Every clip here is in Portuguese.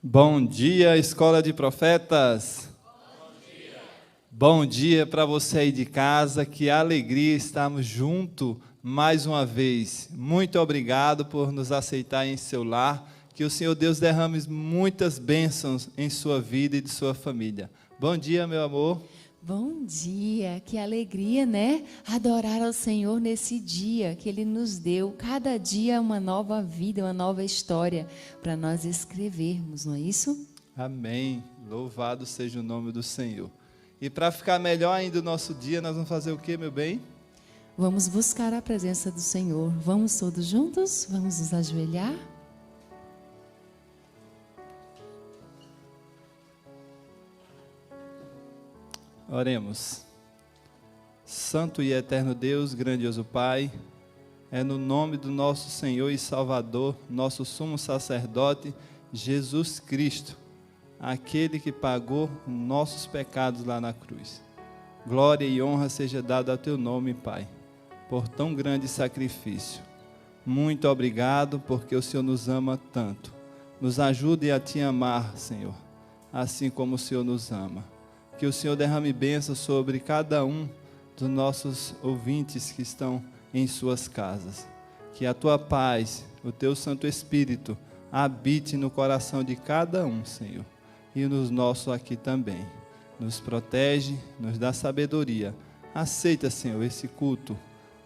Bom dia, Escola de Profetas. Bom dia para você aí de casa, que alegria estarmos juntos mais uma vez. Muito obrigado por nos aceitar em seu lar, que o Senhor Deus derrame muitas bênçãos em sua vida e de sua família. Bom dia, meu amor. Bom dia, que alegria, né? Adorar ao Senhor nesse dia que Ele nos deu. Cada dia uma nova vida, uma nova história para nós escrevermos, não é isso? Amém. Louvado seja o nome do Senhor. E para ficar melhor ainda o nosso dia, nós vamos fazer o quê, meu bem? Vamos buscar a presença do Senhor. Vamos todos juntos? Vamos nos ajoelhar? Oremos. Santo e eterno Deus, grandioso Pai, é no nome do nosso Senhor e Salvador, nosso sumo sacerdote, Jesus Cristo, aquele que pagou nossos pecados lá na cruz. Glória e honra seja dada ao teu nome, Pai, por tão grande sacrifício. Muito obrigado, porque o Senhor nos ama tanto. Nos ajude a te amar, Senhor, assim como o Senhor nos ama. Que o Senhor derrame bênção sobre cada um dos nossos ouvintes que estão em suas casas. Que a tua paz, o teu Santo Espírito, habite no coração de cada um, Senhor, e nos nossos aqui também. Nos protege, nos dá sabedoria. Aceita, Senhor, esse culto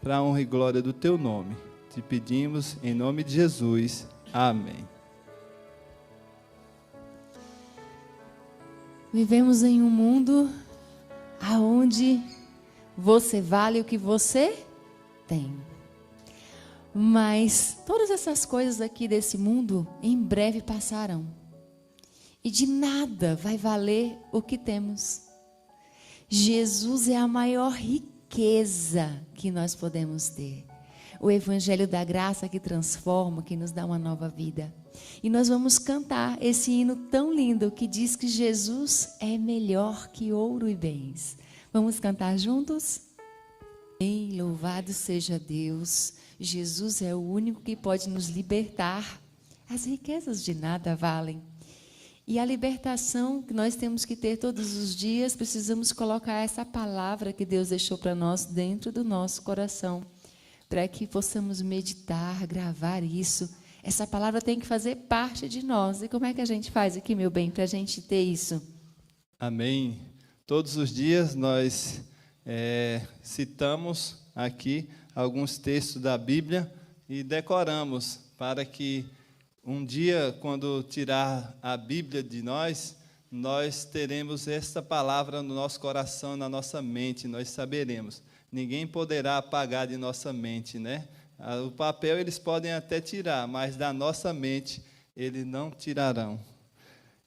para a honra e glória do teu nome. Te pedimos em nome de Jesus. Amém. Vivemos em um mundo onde você vale o que você tem. Mas todas essas coisas aqui desse mundo em breve passarão. E de nada vai valer o que temos. Jesus é a maior riqueza que nós podemos ter. O Evangelho da graça que transforma, que nos dá uma nova vida. E nós vamos cantar esse hino tão lindo que diz que Jesus é melhor que ouro e bens. Vamos cantar juntos? Bem, louvado seja Deus. Jesus é o único que pode nos libertar. As riquezas de nada valem. E a libertação que nós temos que ter todos os dias, precisamos colocar essa palavra que Deus deixou para nós dentro do nosso coração, para que possamos meditar, gravar isso. Essa palavra tem que fazer parte de nós. E como é que a gente faz aqui, meu bem, para a gente ter isso? Amém. Todos os dias nós citamos aqui alguns textos da Bíblia e decoramos para que um dia, quando tirar a Bíblia de nós, nós teremos essa palavra no nosso coração, na nossa mente, nós saberemos. Ninguém poderá apagar de nossa mente, né? O papel eles podem até tirar, mas da nossa mente eles não tirarão.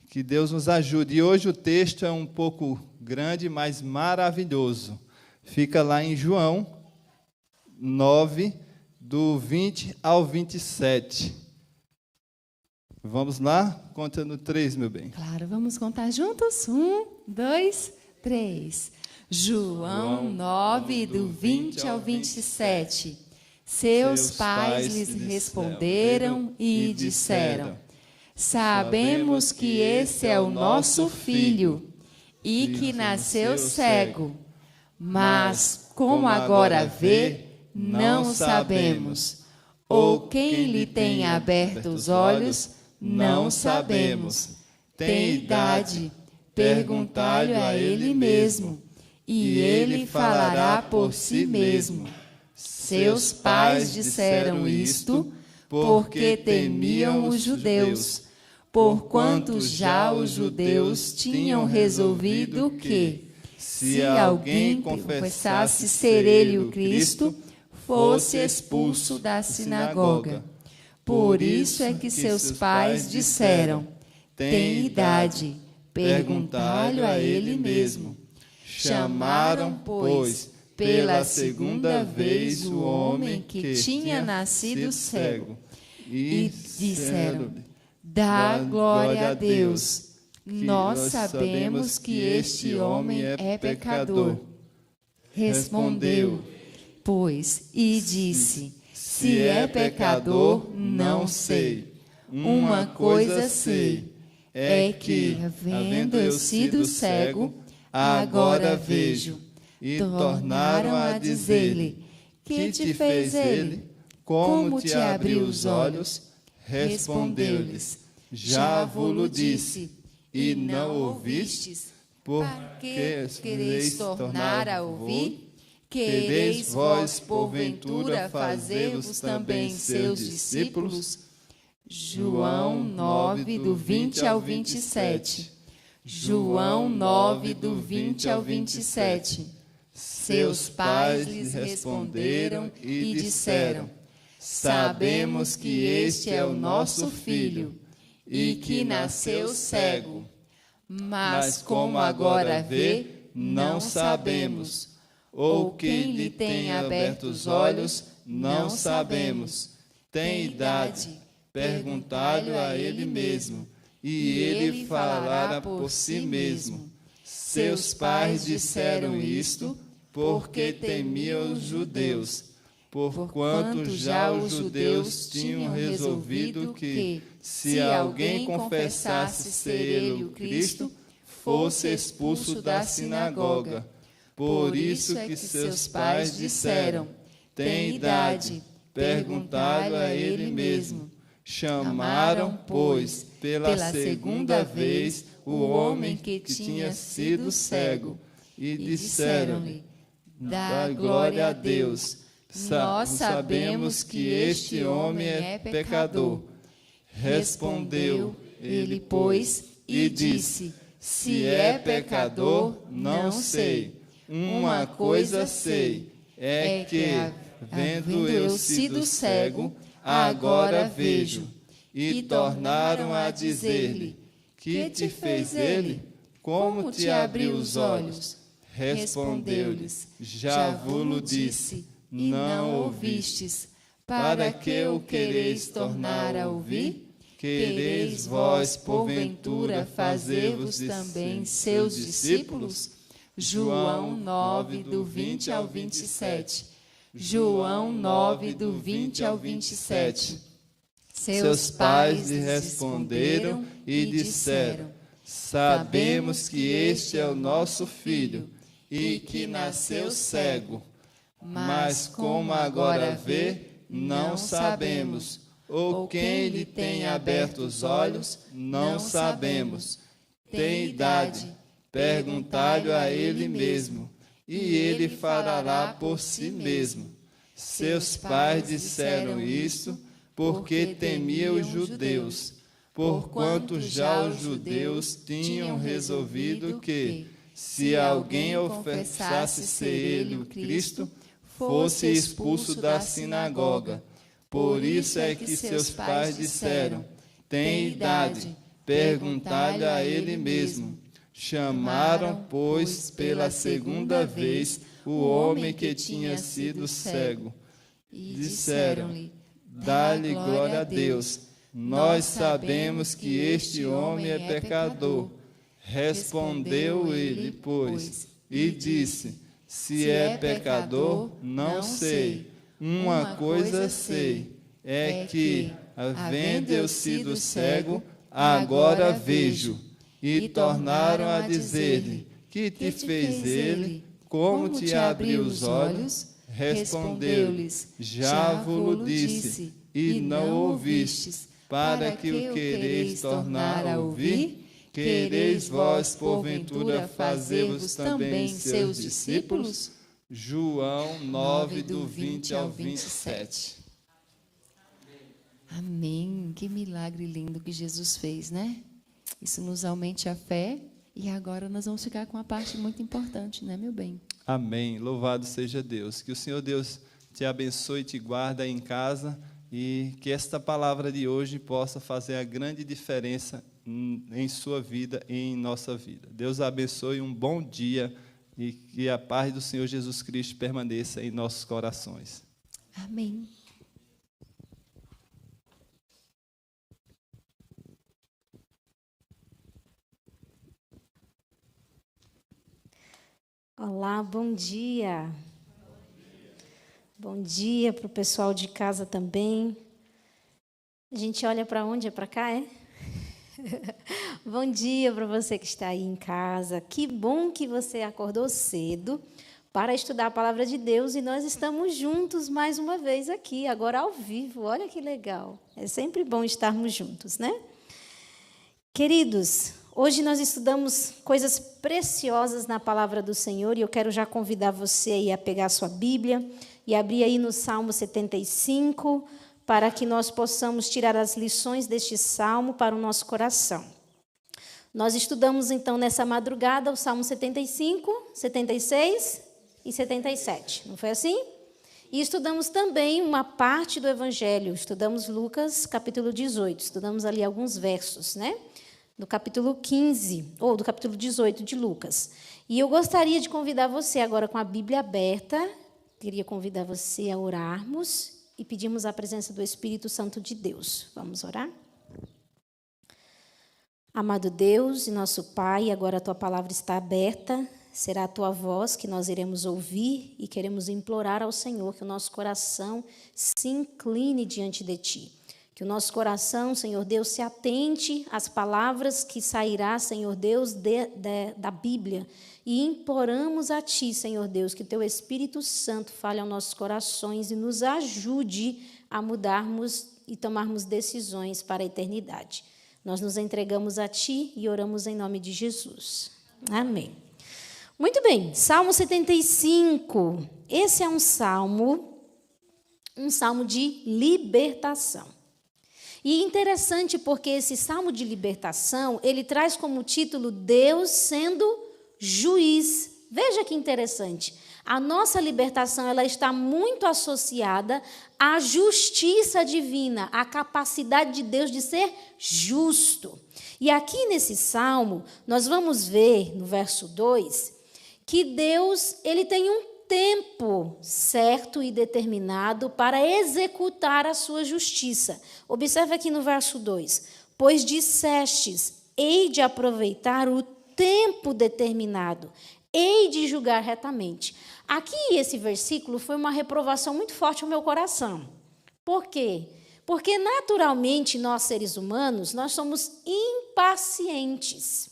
Que Deus nos ajude. E hoje o texto é um pouco grande, mas maravilhoso. Fica lá em João 9, do 20 ao 27. Vamos lá? Conta no 3, meu bem. Claro, vamos contar juntos? 1, 2, 3. João 9, do 20 ao 27. Seus pais lhes responderam e disseram: Sabemos que esse é o nosso filho e que nasceu cego, mas como agora vê, não sabemos. Ou quem lhe tem aberto os olhos, não sabemos. Tem idade, perguntai-lhe a ele mesmo, e ele falará por si mesmo. Seus pais disseram isto porque temiam os judeus, porquanto já os judeus tinham resolvido que, se alguém confessasse ser ele o Cristo, fosse expulso da sinagoga. Por isso é que seus pais disseram: tem idade, perguntai-lhe a ele mesmo. Chamaram, pois, pela segunda vez o homem que tinha nascido cego, e disseram: dá glória a Deus, nós sabemos que este homem é pecador. Respondeu, pois, e disse: se é pecador, não sei. Uma coisa sei, é que, havendo eu sido cego, agora vejo. E tornaram a dizer-lhe: que te fez ele? Como te abriu os olhos? Respondeu-lhes: já vos disse, e não ouvistes. Por que quereis tornar a ouvir? Quereis vós, porventura, fazer-vos também seus discípulos? João 9, do 20 ao 27. João 9, do 20 ao 27. Seus pais lhes responderam e disseram: sabemos que este é o nosso filho, e que nasceu cego. Mas como agora vê, não sabemos. Ou quem lhe tem aberto os olhos, não sabemos. Tem idade, perguntai-lhe a ele mesmo, e ele falará por si mesmo. Seus pais disseram isto porque temiam os judeus, porquanto já os judeus tinham resolvido que, se alguém confessasse ser ele o Cristo, fosse expulso da sinagoga. Por isso que seus pais disseram: tem idade, perguntai-lhe a ele mesmo. Chamaram, pois, pela segunda vez o homem que tinha sido cego, e disseram-lhe: dá glória a Deus. Nós sabemos que este homem é pecador. Respondeu ele, pois, e disse: se é pecador, não sei. Uma coisa sei, é que, vendo eu sido cego, agora vejo. E tornaram a dizer-lhe: que te fez ele? Como te abriu os olhos? Respondeu-lhes: já vos disse, não ouvistes. Para que o quereis tornar a ouvir? Quereis vós, porventura, fazer-vos também seus discípulos? João 9, do 20 ao 27. João 9, do 20 ao 27. Seus pais lhe responderam e disseram: sabemos que este é o nosso filho, e que nasceu cego. Mas como agora vê, não sabemos. Ou quem lhe tem aberto os olhos, não sabemos. Tem idade, perguntai-lhe a ele mesmo, e ele falará por si mesmo. Seus pais disseram isto porque temiam os judeus, porquanto já os judeus tinham resolvido que, se alguém confessasse ser ele o Cristo, fosse expulso da sinagoga. Por isso é que seus pais disseram: tem idade, perguntai-lhe a ele mesmo. Chamaram, pois, pela segunda vez o homem que tinha sido cego. Disseram-lhe: dá-lhe glória a Deus. Nós sabemos que este homem é pecador. Respondeu ele, pois, e disse: se é pecador, não sei. Uma coisa sei, é que, havendo eu sido cego, agora vejo. E tornaram a dizer-lhe: que te fez ele? Como te abriu os olhos? Respondeu-lhes: já vos disse, e não ouvistes. Para que o quereis tornar a ouvir? Quereis vós, porventura, fazer-vos também seus discípulos? João 9, do 20 ao 27. Amém. Que milagre lindo que Jesus fez, né? Isso nos aumente a fé. E agora nós vamos ficar com uma parte muito importante, né, meu bem? Amém. Louvado seja Deus. Que o Senhor Deus te abençoe e te guarde aí em casa, e que esta palavra de hoje possa fazer a grande diferença em sua vida e em nossa vida. Deus abençoe, um bom dia, e que a paz do Senhor Jesus Cristo permaneça em nossos corações. Amém. Olá, bom dia. Bom dia para o pessoal de casa também. A gente olha para onde? É para cá, é? Bom dia para você que está aí em casa. Que bom que você acordou cedo para estudar a palavra de Deus e nós estamos juntos mais uma vez aqui, agora ao vivo. Olha que legal. É sempre bom estarmos juntos, né? Queridos, hoje nós estudamos coisas preciosas na palavra do Senhor e eu quero já convidar você aí a pegar a sua Bíblia e abrir aí no Salmo 75, para que nós possamos tirar as lições deste salmo para o nosso coração. Nós estudamos, então, nessa madrugada, o Salmo 75, 76 e 77, não foi assim? E estudamos também uma parte do Evangelho, estudamos Lucas, capítulo 18, estudamos ali alguns versos, né? Do capítulo 15, ou do capítulo 18 de Lucas. E eu gostaria de convidar você agora com a Bíblia aberta, queria convidar você a orarmos e pedimos a presença do Espírito Santo de Deus. Vamos orar? Amado Deus e nosso Pai, agora a Tua palavra está aberta, será a Tua voz que nós iremos ouvir e queremos implorar ao Senhor que o nosso coração se incline diante de Ti. Que o nosso coração, Senhor Deus, se atente às palavras que sairá, Senhor Deus, da Bíblia. E imploramos a Ti, Senhor Deus, que Teu Espírito Santo fale aos nossos corações e nos ajude a mudarmos e tomarmos decisões para a eternidade. Nós nos entregamos a Ti e oramos em nome de Jesus. Amém. Muito bem, Salmo 75. Esse é um salmo de libertação. E interessante porque esse salmo de libertação, ele traz como título Deus sendo juiz. Veja que interessante. A nossa libertação ela está muito associada à justiça divina, à capacidade de Deus de ser justo. E aqui nesse salmo, nós vamos ver no verso 2, que Deus ele tem um tempo certo e determinado para executar a sua justiça. Observe aqui no verso 2. Pois dissestes, hei de aproveitar o tempo determinado, hei de julgar retamente. Aqui, esse versículo foi uma reprovação muito forte ao meu coração. Por quê? Porque, naturalmente, nós, seres humanos, nós somos impacientes.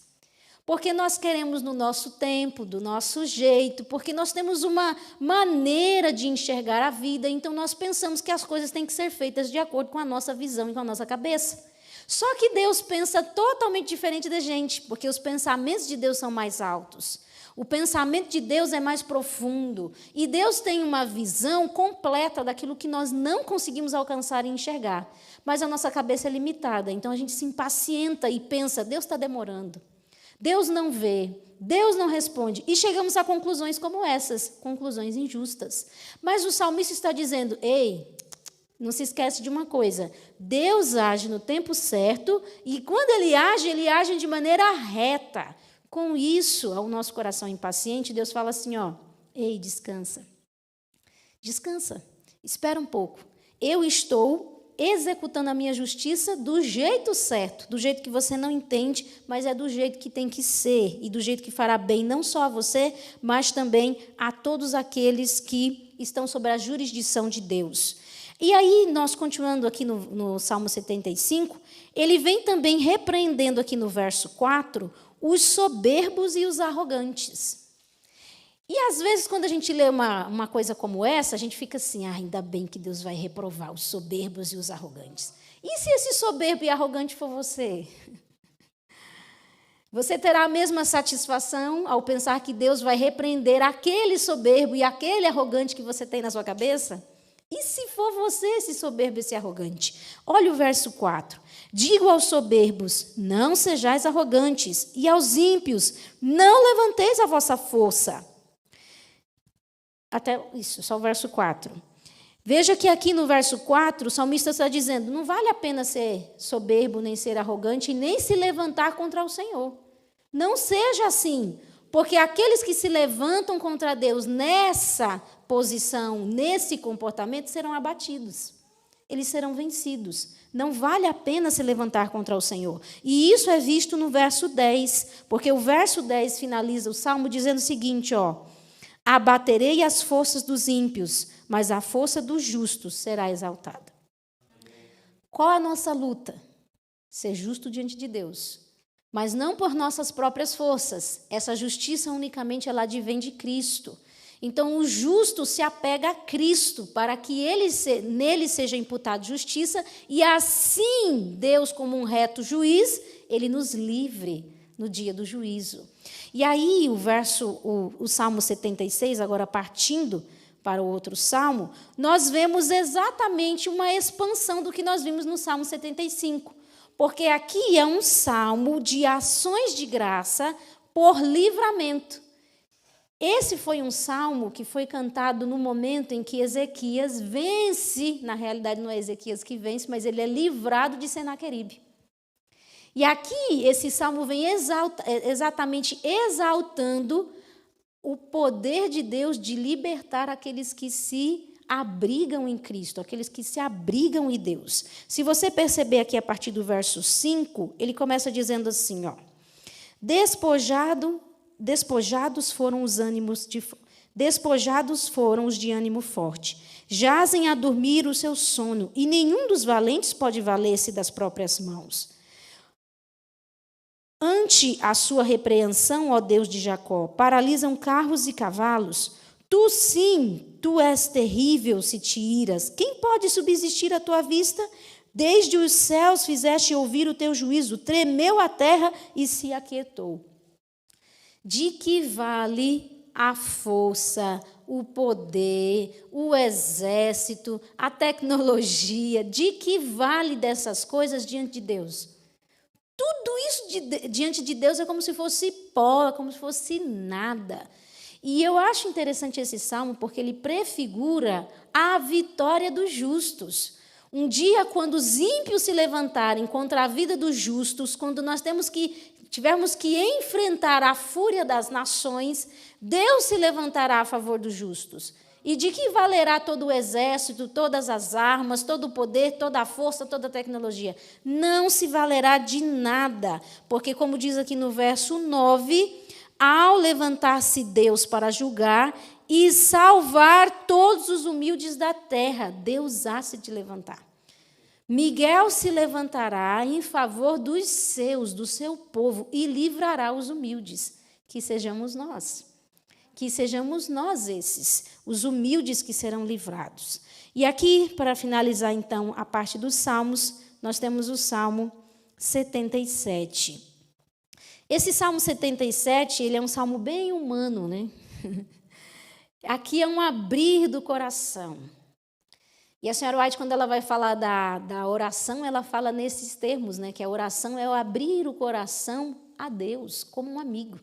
Porque nós queremos no nosso tempo, do nosso jeito, porque nós temos uma maneira de enxergar a vida, então nós pensamos que as coisas têm que ser feitas de acordo com a nossa visão e com a nossa cabeça. Só que Deus pensa totalmente diferente da gente, porque os pensamentos de Deus são mais altos. O pensamento de Deus é mais profundo. E Deus tem uma visão completa daquilo que nós não conseguimos alcançar e enxergar. Mas a nossa cabeça é limitada, então a gente se impacienta e pensa, Deus está demorando. Deus não vê, Deus não responde. E chegamos a conclusões como essas, conclusões injustas. Mas o salmista está dizendo, ei, não se esquece de uma coisa, Deus age no tempo certo e quando Ele age de maneira reta. Com isso, ao nosso coração impaciente, Deus fala assim, ó, ei, descansa, espera um pouco. Eu estou executando a minha justiça do jeito certo, do jeito que você não entende, mas é do jeito que tem que ser e do jeito que fará bem não só a você, mas também a todos aqueles que estão sob a jurisdição de Deus. E aí, nós continuando aqui no Salmo 75, ele vem também repreendendo aqui no verso 4 os soberbos e os arrogantes. E, às vezes, quando a gente lê uma coisa como essa, a gente fica assim, ainda bem que Deus vai reprovar os soberbos e os arrogantes. E se esse soberbo e arrogante for você? Você terá a mesma satisfação ao pensar que Deus vai repreender aquele soberbo e aquele arrogante que você tem na sua cabeça? E se for você esse soberbo e esse arrogante? Olha o verso 4. Digo aos soberbos, não sejais arrogantes, e aos ímpios, não levanteis a vossa força. Até isso, só o verso 4. Veja que aqui no verso 4, o salmista está dizendo, não vale a pena ser soberbo, nem ser arrogante, nem se levantar contra o Senhor. Não seja assim, porque aqueles que se levantam contra Deus nessa posição, nesse comportamento, serão abatidos. Eles serão vencidos. Não vale a pena se levantar contra o Senhor. E isso é visto no verso 10, porque o verso 10 finaliza o salmo dizendo o seguinte, ó, abaterei as forças dos ímpios, mas a força dos justos será exaltada. Qual é a nossa luta? ser justo diante de Deus, mas não por nossas próprias forças. Essa justiça unicamente ela advém de Cristo. Então, o justo se apega a Cristo para que nele seja imputada justiça e assim Deus, como um reto juiz, ele nos livre no dia do juízo. E aí o Salmo 76, agora partindo para o outro salmo, nós vemos exatamente uma expansão do que nós vimos no Salmo 75. Porque aqui é um salmo de ações de graça por livramento. Esse foi um salmo que foi cantado no momento em que Ezequias vence, na realidade não é Ezequias que vence, mas ele é livrado de Senaqueribe. E aqui esse salmo vem exatamente exaltando o poder de Deus de libertar aqueles que se abrigam em Cristo, aqueles que se abrigam em Deus. Se você perceber aqui a partir do verso 5, ele começa dizendo assim, ó: Despojados foram os de ânimo forte. Jazem a dormir o seu sono, e nenhum dos valentes pode valer-se das próprias mãos. Ante a sua repreensão, ó Deus de Jacó, paralisam carros e cavalos. Tu sim, tu és terrível se te iras. Quem pode subsistir à tua vista? Desde os céus fizeste ouvir o teu juízo, tremeu a terra e se aquietou. De que vale a força, o poder, o exército, a tecnologia? De que vale dessas coisas diante de Deus? Tudo isso diante de Deus é como se fosse pó, como se fosse nada. E eu acho interessante esse salmo porque ele prefigura a vitória dos justos. Um dia, quando os ímpios se levantarem contra a vida dos justos, quando nós tivermos que enfrentar a fúria das nações, Deus se levantará a favor dos justos. E de que valerá todo o exército, todas as armas, todo o poder, toda a força, toda a tecnologia? Não se valerá de nada, porque, como diz aqui no verso 9, ao levantar-se Deus para julgar e salvar todos os humildes da terra, Deus há se de levantar. Miguel se levantará em favor dos seus, do seu povo, e livrará os humildes, que sejamos nós. Que sejamos nós esses, os humildes que serão livrados. E aqui, para finalizar, então, a parte dos salmos, nós temos o Salmo 77. Esse Salmo 77, ele é um salmo bem humano, né? Aqui é um abrir do coração. E a senhora White, quando ela vai falar da oração, ela fala nesses termos, né? Que a oração é o abrir o coração a Deus, como um amigo.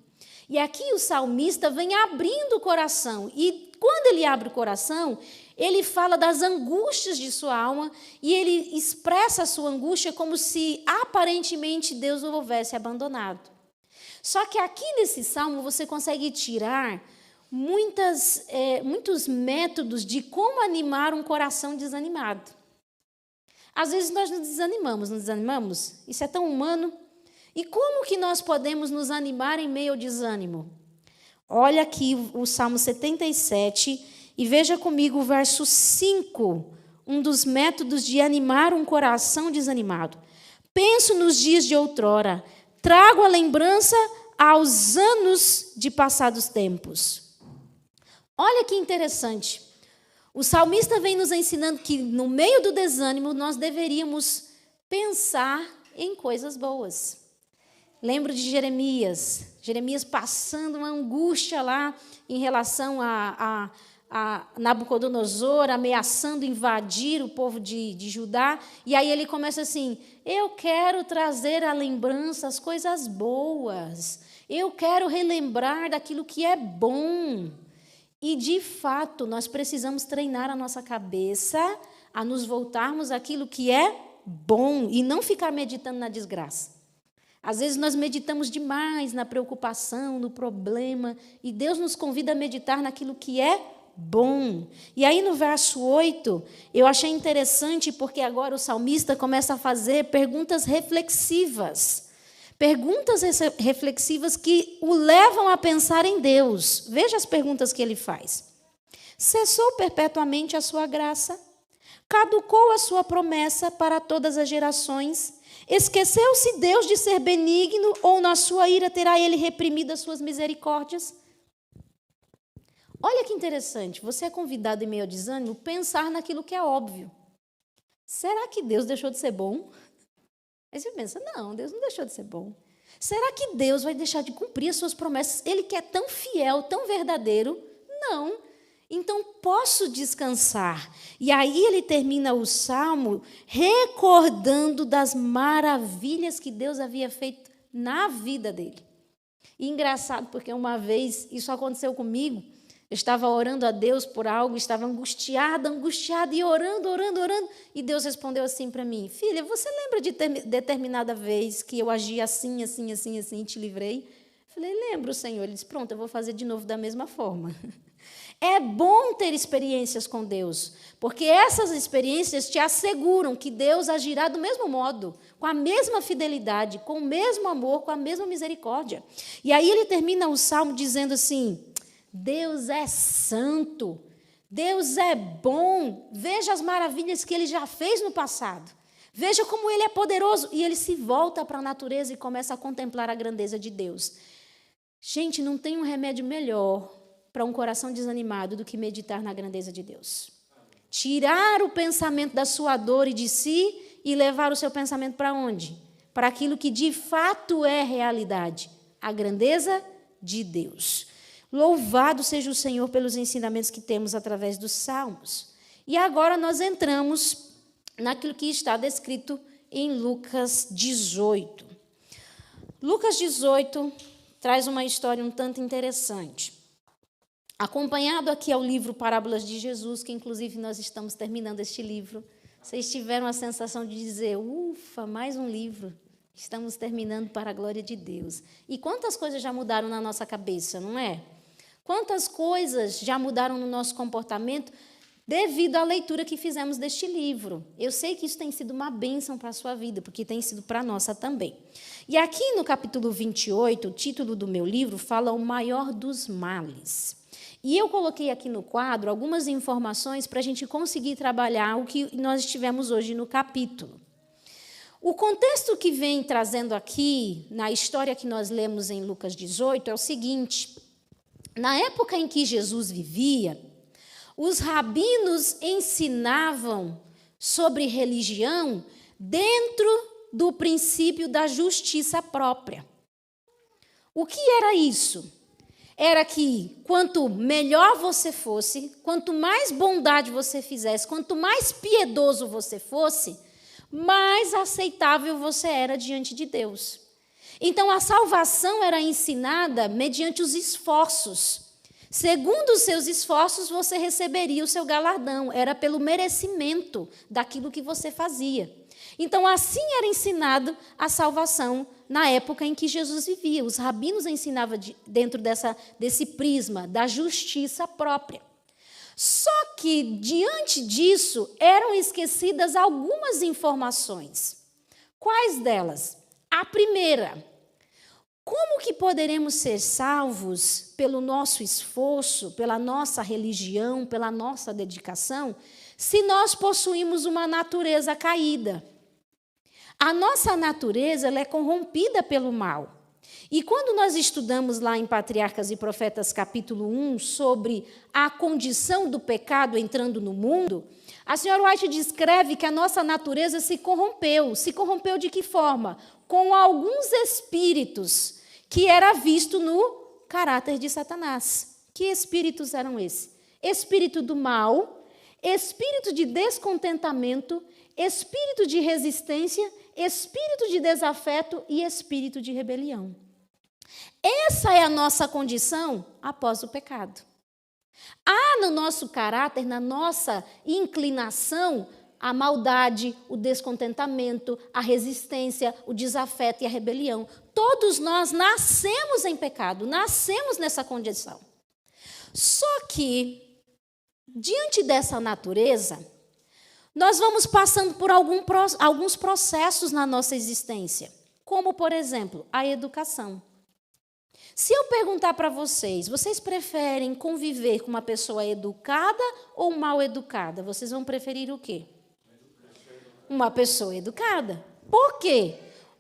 E aqui o salmista vem abrindo o coração. E quando ele abre o coração, ele fala das angústias de sua alma e ele expressa a sua angústia como se aparentemente Deus o houvesse abandonado. Só que aqui nesse salmo você consegue tirar muitos métodos de como animar um coração desanimado. Às vezes nós nos desanimamos, não desanimamos? Isso é tão humano. E como que nós podemos nos animar em meio ao desânimo? Olha aqui o Salmo 77 e veja comigo o verso 5, um dos métodos de animar um coração desanimado. Penso nos dias de outrora, trago a lembrança aos anos de passados tempos. Olha que interessante. O salmista vem nos ensinando que no meio do desânimo nós deveríamos pensar em coisas boas. Lembro de Jeremias passando uma angústia lá em relação a Nabucodonosor, ameaçando invadir o povo de Judá. E aí ele começa assim, eu quero trazer à lembrança as coisas boas. Eu quero relembrar daquilo que é bom. E, de fato, nós precisamos treinar a nossa cabeça a nos voltarmos àquilo que é bom e não ficar meditando na desgraça. Às vezes nós meditamos demais na preocupação, no problema, e Deus nos convida a meditar naquilo que é bom. E aí no verso 8, eu achei interessante porque agora o salmista começa a fazer perguntas reflexivas. Perguntas reflexivas que o levam a pensar em Deus. Veja as perguntas que ele faz. Cessou perpetuamente a sua graça? Caducou a sua promessa para todas as gerações? Esqueceu-se Deus de ser benigno, ou na sua ira terá ele reprimido as suas misericórdias? Olha que interessante, você é convidado em meio ao desânimo pensar naquilo que é óbvio. Será que Deus deixou de ser bom? Aí você pensa, não, Deus não deixou de ser bom. Será que Deus vai deixar de cumprir as suas promessas? Ele que é tão fiel, tão verdadeiro? Não. Então, posso descansar. E aí ele termina o Salmo recordando das maravilhas que Deus havia feito na vida dele. E engraçado, porque uma vez isso aconteceu comigo. Eu estava orando a Deus por algo, estava angustiada, e orando. E Deus respondeu assim para mim: filha, você lembra de determinada vez que eu agi assim, e te livrei? Eu falei, lembro, Senhor. Ele disse, pronto, eu vou fazer de novo da mesma forma. É bom ter experiências com Deus, porque essas experiências te asseguram que Deus agirá do mesmo modo, com a mesma fidelidade, com o mesmo amor, com a mesma misericórdia. E aí ele termina o Salmo dizendo assim: Deus é santo, Deus é bom, veja as maravilhas que Ele já fez no passado, veja como Ele é poderoso. E ele se volta para a natureza e começa a contemplar a grandeza de Deus. Gente, não tem um remédio melhor para um coração desanimado do que meditar na grandeza de Deus. Tirar o pensamento da sua dor e de si e levar o seu pensamento para onde? Para aquilo que de fato é realidade, a grandeza de Deus. Louvado seja o Senhor pelos ensinamentos que temos através dos Salmos. E agora nós entramos naquilo que está descrito em Lucas 18. Lucas 18 traz uma história um tanto interessante. Acompanhado aqui ao livro Parábolas de Jesus, que inclusive nós estamos terminando este livro. Vocês tiveram a sensação de dizer, ufa, mais um livro. Estamos terminando para a glória de Deus. E quantas coisas já mudaram na nossa cabeça, não é? Quantas coisas já mudaram no nosso comportamento devido à leitura que fizemos deste livro. Eu sei que isso tem sido uma bênção para a sua vida, porque tem sido para a nossa também. E aqui no capítulo 28, o título do meu livro fala o maior dos males. E eu coloquei aqui no quadro algumas informações para a gente conseguir trabalhar o que nós estivemos hoje no capítulo. O contexto que vem trazendo aqui, na história que nós lemos em Lucas 18, é o seguinte: na época em que Jesus vivia, os rabinos ensinavam sobre religião dentro do princípio da justiça própria. O que era isso? Era que quanto melhor você fosse, quanto mais bondade você fizesse, quanto mais piedoso você fosse, mais aceitável você era diante de Deus. Então, a salvação era ensinada mediante os esforços. Segundo os seus esforços, você receberia o seu galardão. Era pelo merecimento daquilo que você fazia. Então, assim era ensinado a salvação na época em que Jesus vivia. Os rabinos ensinavam dentro desse prisma da justiça própria. Só que, diante disso, eram esquecidas algumas informações. Quais delas? A primeira: como que poderemos ser salvos pelo nosso esforço, pela nossa religião, pela nossa dedicação, se nós possuímos uma natureza caída? A nossa natureza ela é corrompida pelo mal. E quando nós estudamos lá em Patriarcas e Profetas, capítulo 1, sobre a condição do pecado entrando no mundo, a senhora White descreve que a nossa natureza se corrompeu. Se corrompeu de que forma? Com alguns espíritos que era visto no caráter de Satanás. Que espíritos eram esses? Espírito do mal, espírito de descontentamento, espírito de resistência, espírito de desafeto e espírito de rebelião. Essa é a nossa condição após o pecado. Há no nosso caráter, na nossa inclinação, a maldade, o descontentamento, a resistência, o desafeto e a rebelião. Todos nós nascemos em pecado, nascemos nessa condição. Só que, diante dessa natureza, nós vamos passando por alguns processos na nossa existência, como, por exemplo, a educação. Se eu perguntar para vocês, vocês preferem conviver com uma pessoa educada ou mal educada? Vocês vão preferir o quê? Uma pessoa educada. Por quê?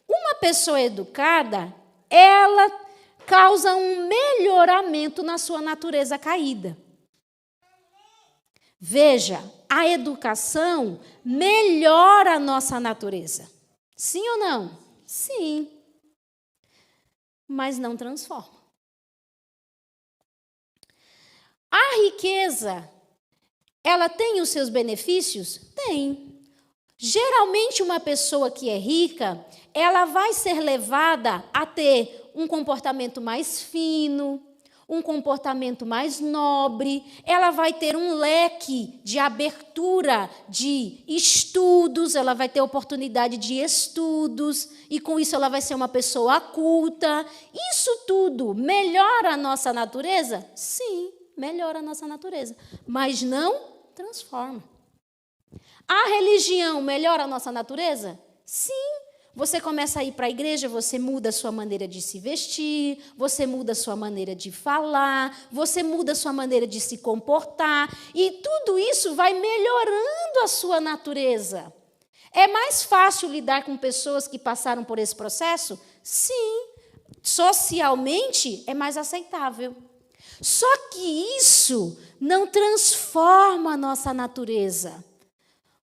Uma pessoa educada, ela causa um melhoramento na sua natureza caída. Veja, a educação melhora a nossa natureza. Sim ou não? Sim. Mas não transforma. A riqueza, ela tem os seus benefícios? Tem. Geralmente, uma pessoa que é rica, ela vai ser levada a ter um comportamento mais fino, um comportamento mais nobre, ela vai ter um leque de abertura de estudos, ela vai ter oportunidade de estudos, e com isso ela vai ser uma pessoa culta. Isso tudo melhora a nossa natureza? Sim, melhora a nossa natureza, mas não transforma. A religião melhora a nossa natureza? Sim. Você começa a ir para a igreja, você muda a sua maneira de se vestir, você muda a sua maneira de falar, você muda a sua maneira de se comportar, e tudo isso vai melhorando a sua natureza. É mais fácil lidar com pessoas que passaram por esse processo? Sim. Socialmente é mais aceitável. Só que isso não transforma a nossa natureza.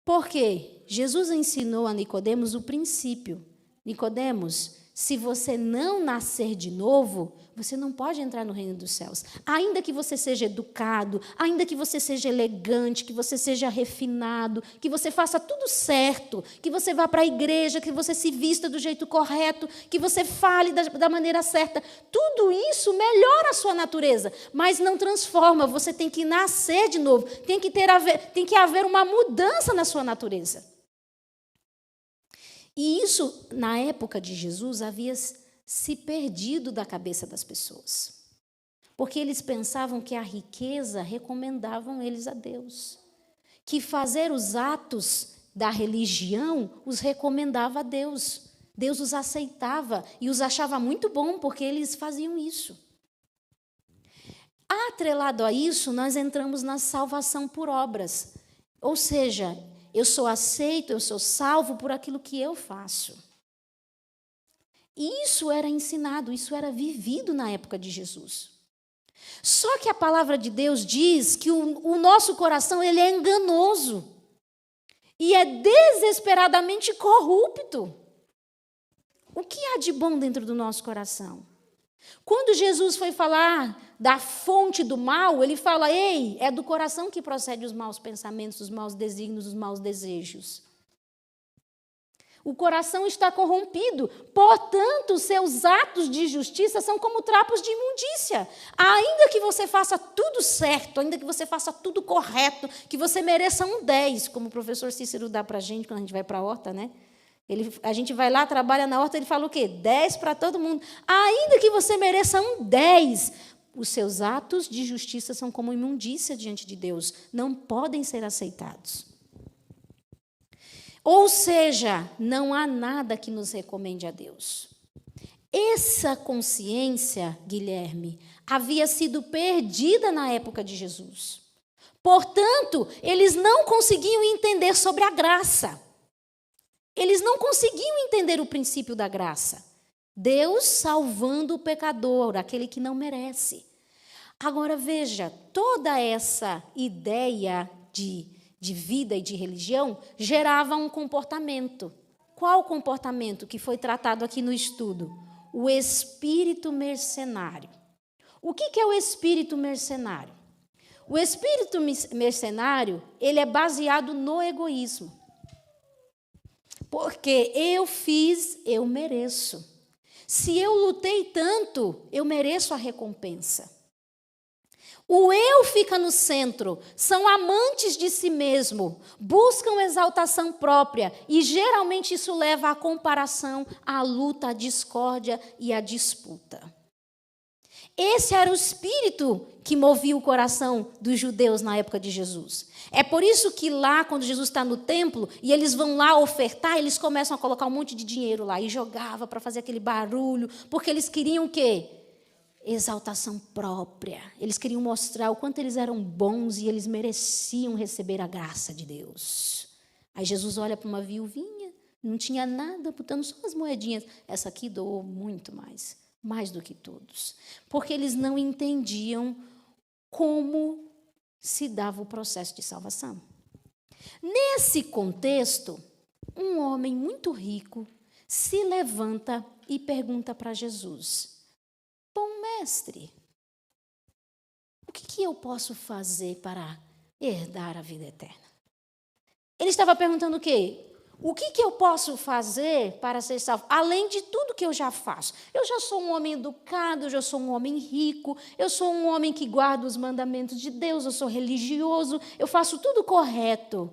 Por quê? Jesus ensinou a Nicodemos o princípio. Nicodemos, se você não nascer de novo, você não pode entrar no reino dos céus. Ainda que você seja educado, ainda que você seja elegante, que você seja refinado, que você faça tudo certo, que você vá para a igreja, que você se vista do jeito correto, que você fale da maneira certa, tudo isso melhora a sua natureza, mas não transforma. Você tem que nascer de novo, tem que haver uma mudança na sua natureza. E isso, na época de Jesus, havia se perdido da cabeça das pessoas. Porque eles pensavam que a riqueza recomendavam eles a Deus. Que fazer os atos da religião os recomendava a Deus. Deus os aceitava e os achava muito bom porque eles faziam isso. Atrelado a isso, nós entramos na salvação por obras. Ou seja, eu sou aceito, eu sou salvo por aquilo que eu faço. E isso era ensinado, isso era vivido na época de Jesus. Só que a palavra de Deus diz que o nosso coração ele é enganoso e é desesperadamente corrupto. O que há de bom dentro do nosso coração? Quando Jesus foi falar da fonte do mal, ele fala, ei, é do coração que procede os maus pensamentos, os maus desígnios, os maus desejos. O coração está corrompido, portanto, seus atos de justiça são como trapos de imundícia. Ainda que você faça tudo certo, ainda que você faça tudo correto, que você mereça um 10, como o professor Cícero dá para a gente quando a gente vai para a horta, né? A gente vai lá, trabalha na horta, ele fala o quê? 10 para todo mundo. Ainda que você mereça um 10, os seus atos de justiça são como imundícia diante de Deus, não podem ser aceitados. Ou seja, não há nada que nos recomende a Deus. Essa consciência, Guilherme, havia sido perdida na época de Jesus. Portanto, eles não conseguiam entender sobre a graça. Eles não conseguiam entender o princípio da graça. Deus salvando o pecador, aquele que não merece. Agora veja, toda essa ideia de vida e de religião gerava um comportamento. Qual comportamento que foi tratado aqui no estudo? O espírito mercenário. O que é o espírito mercenário? O espírito mercenário, ele é baseado no egoísmo. Porque eu fiz, eu mereço. Se eu lutei tanto, eu mereço a recompensa. O eu fica no centro, são amantes de si mesmo, buscam exaltação própria e geralmente isso leva à comparação, à luta, à discórdia e à disputa. Esse era o espírito que movia o coração dos judeus na época de Jesus. É por isso que lá, quando Jesus está no templo, e eles vão lá ofertar, eles começam a colocar um monte de dinheiro lá, e jogava para fazer aquele barulho, porque eles queriam o quê? Exaltação própria. Eles queriam mostrar o quanto eles eram bons e eles mereciam receber a graça de Deus. Aí Jesus olha para uma viuvinha, Não tinha nada, botando só as moedinhas. Essa aqui doou muito mais do que todos. Porque eles não entendiam como se dava o processo de salvação. Nesse contexto, um homem muito rico se levanta e pergunta para Jesus: bom mestre, o que eu posso fazer para herdar a vida eterna? Ele estava perguntando o quê? O que eu posso fazer para ser salvo? Além de tudo que eu já faço. Eu já sou um homem educado, eu já sou um homem rico, eu sou um homem que guarda os mandamentos de Deus, eu sou religioso, eu faço tudo correto.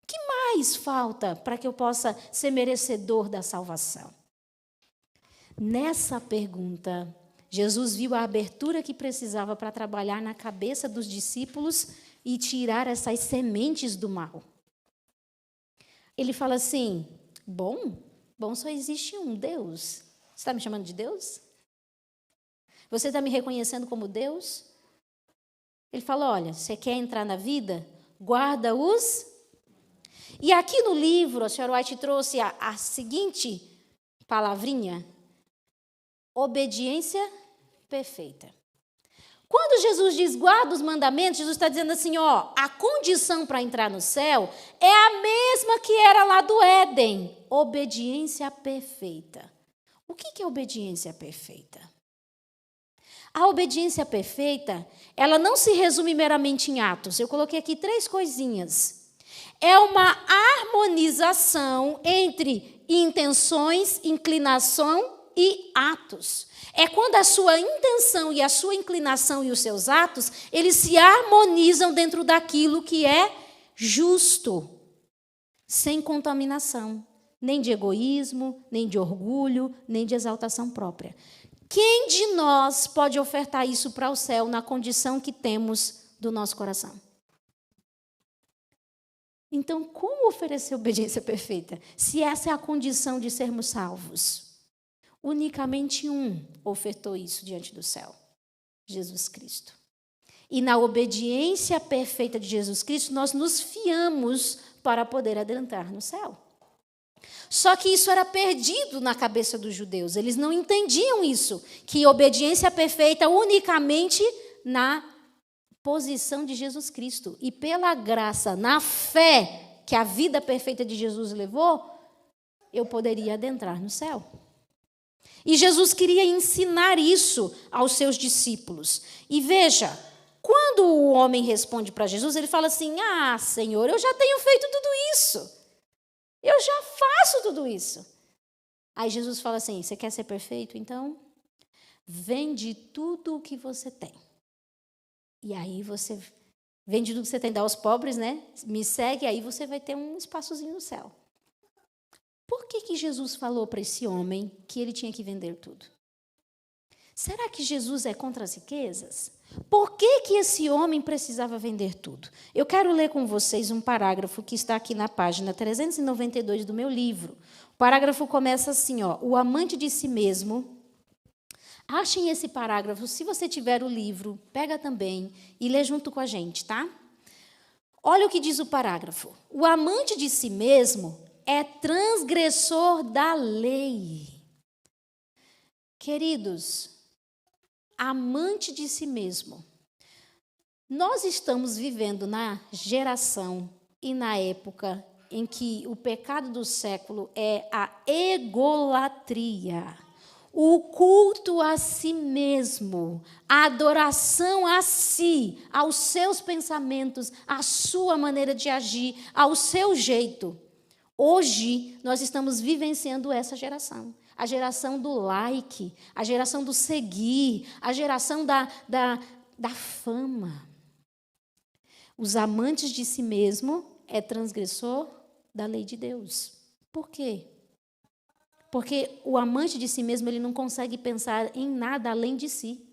O que mais falta para que eu possa ser merecedor da salvação? Nessa pergunta, Jesus viu a abertura que precisava para trabalhar na cabeça dos discípulos e tirar essas sementes do mal. Ele fala assim: bom só existe um Deus. Você está me chamando de Deus? Você está me reconhecendo como Deus? Ele fala: olha, você quer entrar na vida? Guarda os... E aqui no livro, a senhora White trouxe a seguinte palavrinha: obediência perfeita. Quando Jesus diz guarda os mandamentos, Jesus está dizendo assim, a condição para entrar no céu é a mesma que era lá do Éden. Obediência perfeita. O que é obediência perfeita? A obediência perfeita, ela não se resume meramente em atos. Eu coloquei aqui 3 coisinhas. É uma harmonização entre intenções, inclinação e atos. É quando a sua intenção e a sua inclinação e os seus atos, eles se harmonizam dentro daquilo que é justo, sem contaminação, nem de egoísmo, nem de orgulho, nem de exaltação própria. Quem de nós pode ofertar isso para o céu na condição que temos do nosso coração? Então, como oferecer obediência perfeita, se essa é a condição de sermos salvos? Unicamente um ofertou isso diante do céu: Jesus Cristo. E na obediência perfeita de Jesus Cristo, nós nos fiamos para poder adentrar no céu. Só que isso era perdido na cabeça dos judeus. Eles não entendiam isso, que obediência perfeita unicamente na posição de Jesus Cristo. E pela graça, na fé que a vida perfeita de Jesus levou, eu poderia adentrar no céu. E Jesus queria ensinar isso aos seus discípulos. E veja, quando o homem responde para Jesus, ele fala assim: Senhor, eu já tenho feito tudo isso. Eu já faço tudo isso. Aí Jesus fala assim: você quer ser perfeito? Então, vende tudo o que você tem. E aí você vende tudo que você tem, dá aos pobres, né? Me segue, aí você vai ter um espaçozinho no céu. Por que Jesus falou para esse homem que ele tinha que vender tudo? Será que Jesus é contra as riquezas? Por que esse homem precisava vender tudo? Eu quero ler com vocês um parágrafo que está aqui na página 392 do meu livro. O parágrafo começa assim, o amante de si mesmo. Achem esse parágrafo, se você tiver o livro, pega também e lê junto com a gente, tá? Olha o que diz o parágrafo. O amante de si mesmo é transgressor da lei. Queridos, amante de si mesmo. Nós estamos vivendo na geração e na época em que o pecado do século é a egolatria, o culto a si mesmo, a adoração a si, aos seus pensamentos, à sua maneira de agir, ao seu jeito. Hoje, nós estamos vivenciando essa geração. A geração do like, a geração do seguir, a geração da fama. Os amantes de si mesmo é transgressor da lei de Deus. Por quê? Porque o amante de si mesmo, ele não consegue pensar em nada além de si.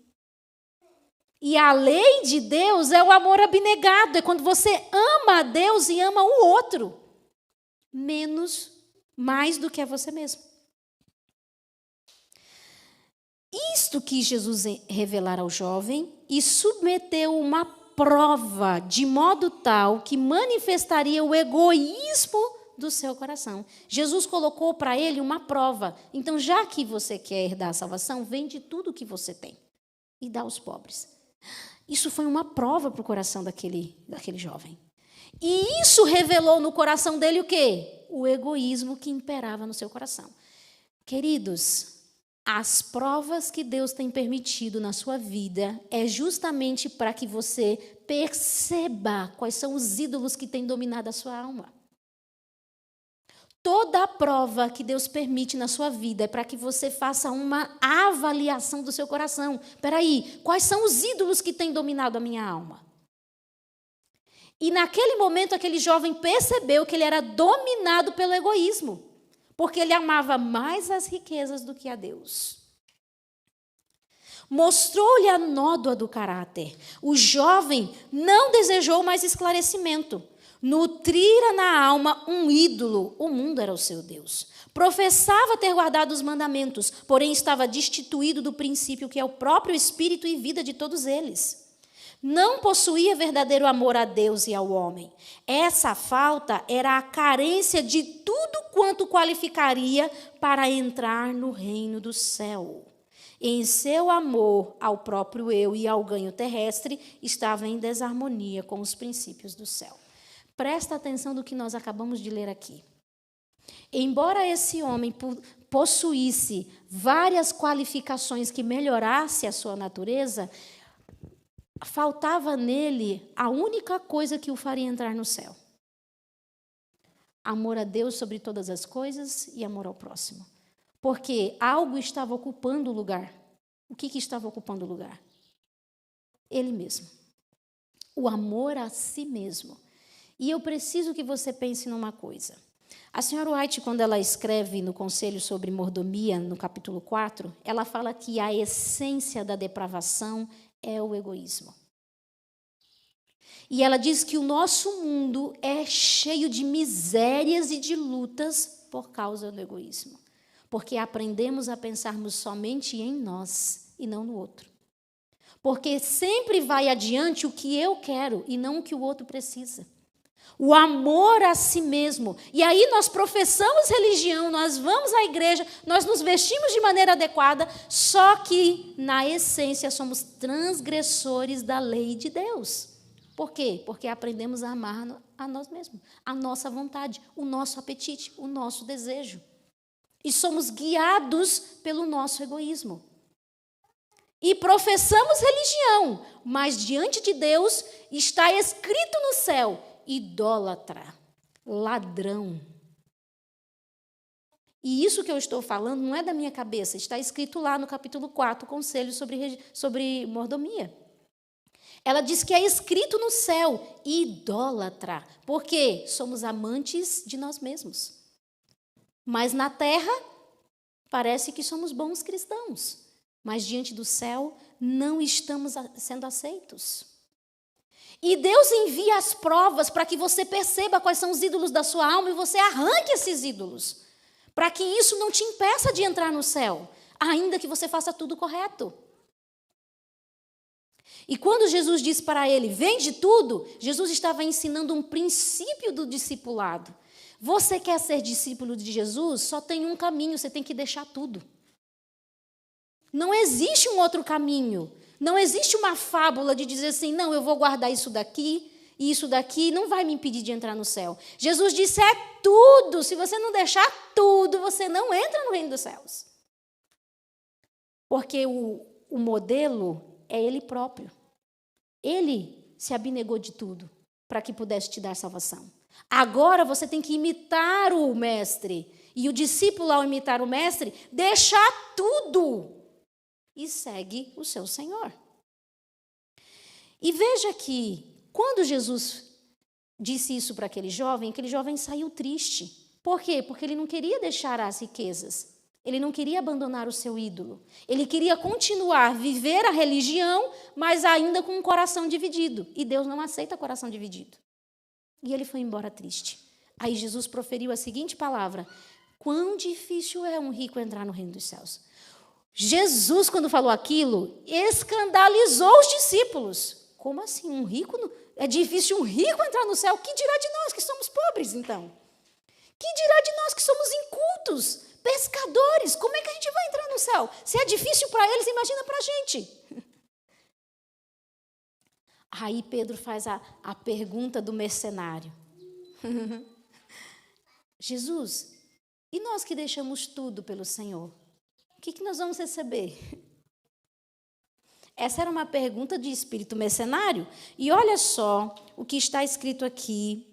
E a lei de Deus é o amor abnegado, é quando você ama a Deus e ama o outro. Mais do que a você mesmo. Isto quis Jesus revelar ao jovem e submeteu uma prova de modo tal que manifestaria o egoísmo do seu coração. Jesus colocou para ele uma prova. Então, já que você quer herdar a salvação, vende tudo o que você tem e dá aos pobres. Isso foi uma prova para o coração daquele jovem. E isso revelou no coração dele o quê? O egoísmo que imperava no seu coração. Queridos, as provas que Deus tem permitido na sua vida é justamente para que você perceba quais são os ídolos que têm dominado a sua alma. Toda a prova que Deus permite na sua vida é para que você faça uma avaliação do seu coração. Espera aí, quais são os ídolos que têm dominado a minha alma? E naquele momento, aquele jovem percebeu que ele era dominado pelo egoísmo, porque ele amava mais as riquezas do que a Deus. Mostrou-lhe a nódoa do caráter. O jovem não desejou mais esclarecimento. Nutrira na alma um ídolo, o mundo era o seu Deus. Professava ter guardado os mandamentos, porém estava destituído do princípio que é o próprio espírito e vida de todos eles. Não possuía verdadeiro amor a Deus e ao homem. Essa falta era a carência de tudo quanto qualificaria para entrar no reino do céu. Em seu amor ao próprio eu e ao ganho terrestre, estava em desarmonia com os princípios do céu. Presta atenção no que nós acabamos de ler aqui. Embora esse homem possuísse várias qualificações que melhorasse a sua natureza, faltava nele a única coisa que o faria entrar no céu. Amor a Deus sobre todas as coisas e amor ao próximo. Porque algo estava ocupando o lugar. O que estava ocupando o lugar? Ele mesmo. O amor a si mesmo. E eu preciso que você pense numa coisa. A senhora White, quando ela escreve no Conselho sobre Mordomia, no capítulo 4, ela fala que a essência da depravação é o egoísmo. E ela diz que o nosso mundo é cheio de misérias e de lutas por causa do egoísmo. Porque aprendemos a pensarmos somente em nós e não no outro. Porque sempre vai adiante o que eu quero e não o que o outro precisa. O amor a si mesmo. E aí nós professamos religião, nós vamos à igreja, nós nos vestimos de maneira adequada, só que, na essência, somos transgressores da lei de Deus. Por quê? Porque aprendemos a amar a nós mesmos, a nossa vontade, o nosso apetite, o nosso desejo. E somos guiados pelo nosso egoísmo. E professamos religião, mas diante de Deus está escrito no céu: idólatra, ladrão. E isso que eu estou falando não é da minha cabeça, está escrito lá no capítulo 4, Conselho sobre Mordomia. Ela diz que é escrito no céu, idólatra, porque somos amantes de nós mesmos. Mas na terra, parece que somos bons cristãos, mas diante do céu não estamos sendo aceitos. E Deus envia as provas para que você perceba quais são os ídolos da sua alma e você arranque esses ídolos, para que isso não te impeça de entrar no céu, ainda que você faça tudo correto. E quando Jesus disse para ele, vende tudo, Jesus estava ensinando um princípio do discipulado. Você quer ser discípulo de Jesus? Só tem um caminho, você tem que deixar tudo. Não existe um outro caminho. Não existe uma fábula de dizer assim, não, eu vou guardar isso daqui e isso daqui não vai me impedir de entrar no céu. Jesus disse, é tudo. Se você não deixar tudo, você não entra no reino dos céus. Porque o modelo é ele próprio. Ele se abnegou de tudo para que pudesse te dar salvação. Agora você tem que imitar o mestre. E o discípulo, ao imitar o mestre, deixar tudo e segue o seu Senhor. E veja que, quando Jesus disse isso para aquele jovem saiu triste. Por quê? Porque ele não queria deixar as riquezas. Ele não queria abandonar o seu ídolo. Ele queria continuar a viver a religião, mas ainda com um coração dividido. E Deus não aceita coração dividido. E ele foi embora triste. Aí Jesus proferiu a seguinte palavra: quão difícil é um rico entrar no reino dos céus. Jesus, quando falou aquilo, escandalizou os discípulos. Como assim? É difícil um rico entrar no céu? Que dirá de nós que somos pobres, então? Que dirá de nós que somos incultos, pescadores? Como é que a gente vai entrar no céu? Se é difícil para eles, imagina para a gente. Aí Pedro faz a pergunta do mercenário. Jesus, e nós que deixamos tudo pelo Senhor? O que nós vamos receber? Essa era uma pergunta de espírito mercenário. E olha só o que está escrito aqui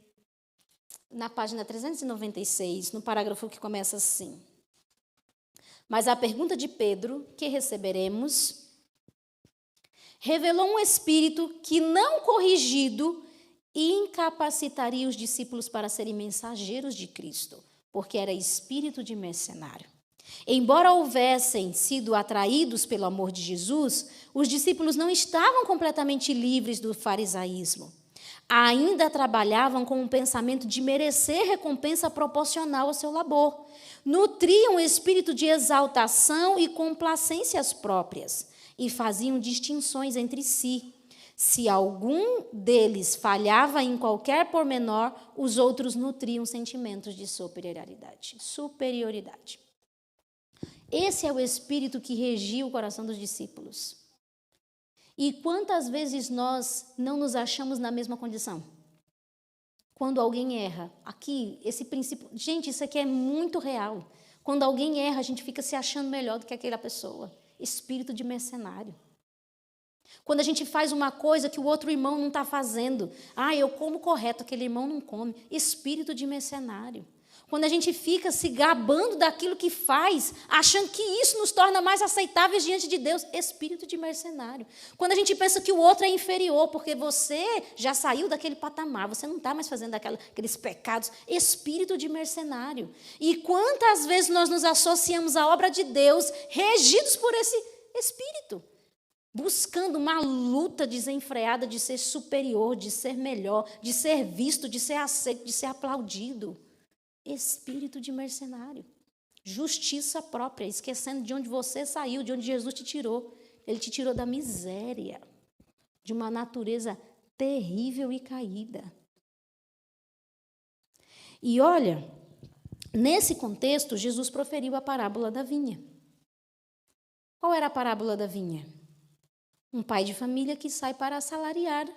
na página 396, no parágrafo que começa assim. Mas a pergunta de Pedro, que receberemos, revelou um espírito que, não corrigido, incapacitaria os discípulos para serem mensageiros de Cristo, porque era espírito de mercenário. Embora houvessem sido atraídos pelo amor de Jesus, os discípulos não estavam completamente livres do farisaísmo. Ainda trabalhavam com um pensamento de merecer recompensa proporcional ao seu labor. Nutriam o espírito de exaltação e complacências próprias e faziam distinções entre si. Se algum deles falhava em qualquer pormenor, os outros nutriam sentimentos de superioridade. Esse é o espírito que regia o coração dos discípulos. E quantas vezes nós não nos achamos na mesma condição? Quando alguém erra, aqui, esse princípio, gente, isso aqui é muito real. Quando alguém erra, a gente fica se achando melhor do que aquela pessoa. Espírito de mercenário. Quando a gente faz uma coisa que o outro irmão não está fazendo, eu como correto, aquele irmão não come. Espírito de mercenário. Quando a gente fica se gabando daquilo que faz, achando que isso nos torna mais aceitáveis diante de Deus, espírito de mercenário. Quando a gente pensa que o outro é inferior, porque você já saiu daquele patamar, você não está mais fazendo aqueles pecados, espírito de mercenário. E quantas vezes nós nos associamos à obra de Deus, regidos por esse espírito, buscando uma luta desenfreada de ser superior, de ser melhor, de ser visto, de ser aceito, de ser aplaudido. Espírito de mercenário. Justiça própria, esquecendo de onde você saiu, de onde Jesus te tirou. Ele te tirou da miséria, de uma natureza terrível e caída. E olha, nesse contexto, Jesus proferiu a parábola da vinha. Qual era a parábola da vinha? Um pai de família que sai para assalariar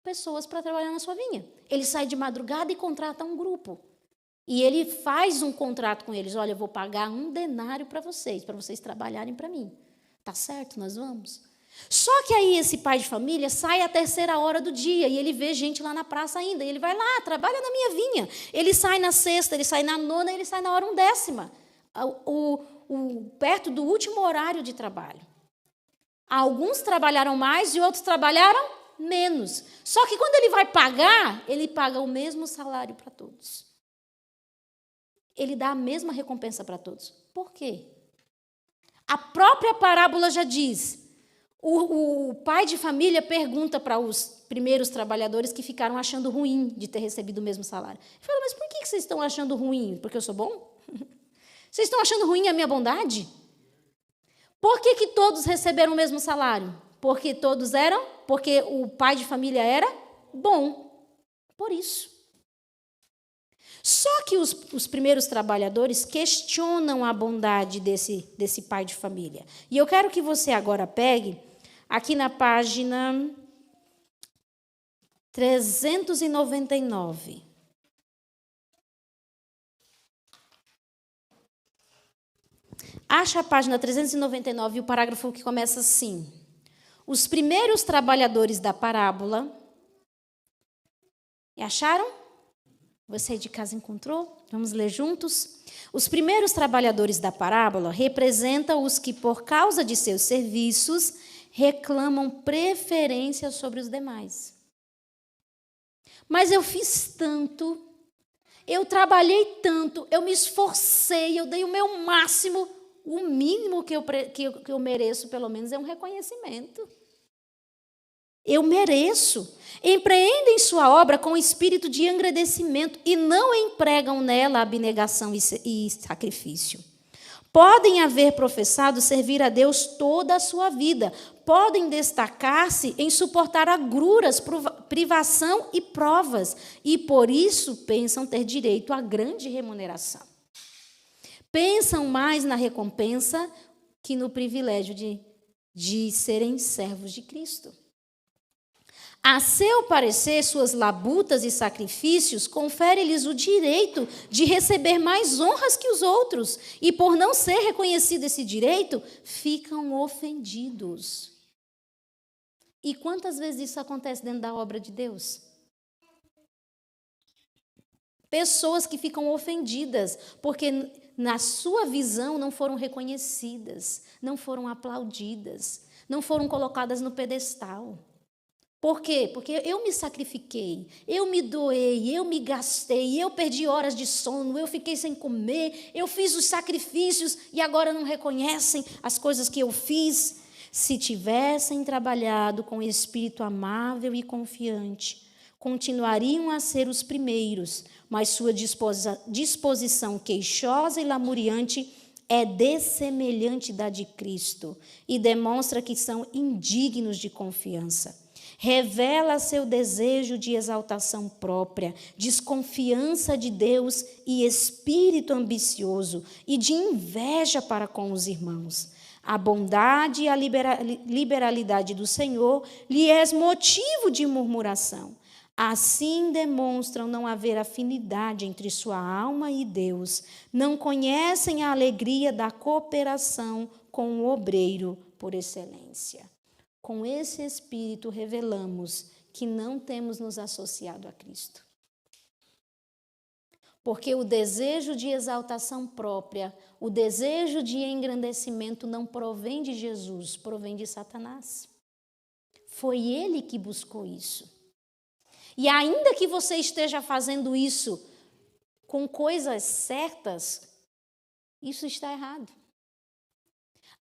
pessoas para trabalhar na sua vinha. Ele sai de madrugada e contrata um grupo. E ele faz um contrato com eles. Olha, eu vou pagar 1 denário para vocês trabalharem para mim. Tá certo, nós vamos. Só que aí esse pai de família sai à 3ª hora do dia e ele vê gente lá na praça ainda. E ele vai lá, trabalha na minha vinha. Ele sai na 6ª, ele sai na 9ª, ele sai na hora 1/10. Perto do último horário de trabalho. Alguns trabalharam mais e outros trabalharam menos. Só que quando ele vai pagar, ele paga o mesmo salário para todos. Ele dá a mesma recompensa para todos. Por quê? A própria parábola já diz. O pai de família pergunta para os primeiros trabalhadores que ficaram achando ruim de ter recebido o mesmo salário. Ele fala, mas por que vocês estão achando ruim? Porque eu sou bom? Vocês estão achando ruim a minha bondade? Por que todos receberam o mesmo salário? Porque todos eram? Porque o pai de família era bom. Por isso. Só que os primeiros trabalhadores questionam a bondade desse pai de família. E eu quero que você agora pegue, aqui na página 399. Acha a página 399 e o parágrafo que começa assim. Os primeiros trabalhadores da parábola. E acharam? Você de casa encontrou? Vamos ler juntos? Os primeiros trabalhadores da parábola representam os que, por causa de seus serviços, reclamam preferência sobre os demais. Mas eu fiz tanto, eu trabalhei tanto, eu me esforcei, eu dei o meu máximo, o mínimo que eu mereço, pelo menos, é um reconhecimento. Eu mereço. Empreendem sua obra com espírito de agradecimento e não empregam nela abnegação e sacrifício. Podem haver professado servir a Deus toda a sua vida. Podem destacar-se em suportar agruras, privação e provas. E por isso pensam ter direito a grande remuneração. Pensam mais na recompensa que no privilégio de serem servos de Cristo. A seu parecer, suas labutas e sacrifícios conferem-lhes o direito de receber mais honras que os outros, e por não ser reconhecido esse direito, ficam ofendidos. E quantas vezes isso acontece dentro da obra de Deus? Pessoas que ficam ofendidas, porque na sua visão não foram reconhecidas, não foram aplaudidas, não foram colocadas no pedestal. Por quê? Porque eu me sacrifiquei, eu me doei, eu me gastei, eu perdi horas de sono, eu fiquei sem comer, eu fiz os sacrifícios e agora não reconhecem as coisas que eu fiz. Se tivessem trabalhado com espírito amável e confiante, continuariam a ser os primeiros, mas sua disposição queixosa e lamuriante é dessemelhante da de Cristo e demonstra que são indignos de confiança. Revela seu desejo de exaltação própria, desconfiança de Deus e espírito ambicioso e de inveja para com os irmãos. A bondade e a liberalidade do Senhor lhe é motivo de murmuração. Assim demonstram não haver afinidade entre sua alma e Deus. Não conhecem a alegria da cooperação com o obreiro por excelência. Com esse espírito revelamos que não temos nos associado a Cristo. Porque o desejo de exaltação própria, o desejo de engrandecimento não provém de Jesus, provém de Satanás. Foi ele que buscou isso. E ainda que você esteja fazendo isso com coisas certas, isso está errado.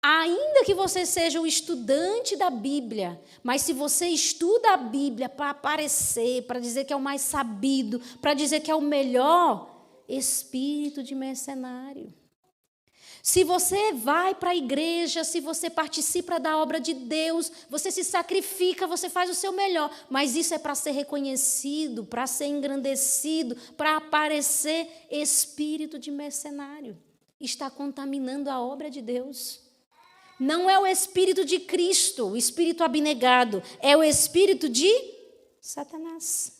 Ainda que você seja o estudante da Bíblia, mas se você estuda a Bíblia para aparecer, para dizer que é o mais sabido, para dizer que é o melhor, espírito de mercenário. Se você vai para a igreja, se você participa da obra de Deus, você se sacrifica, você faz o seu melhor, mas isso é para ser reconhecido, para ser engrandecido, para aparecer, espírito de mercenário. Está contaminando a obra de Deus. Não é o espírito de Cristo, o espírito abnegado, é o espírito de Satanás.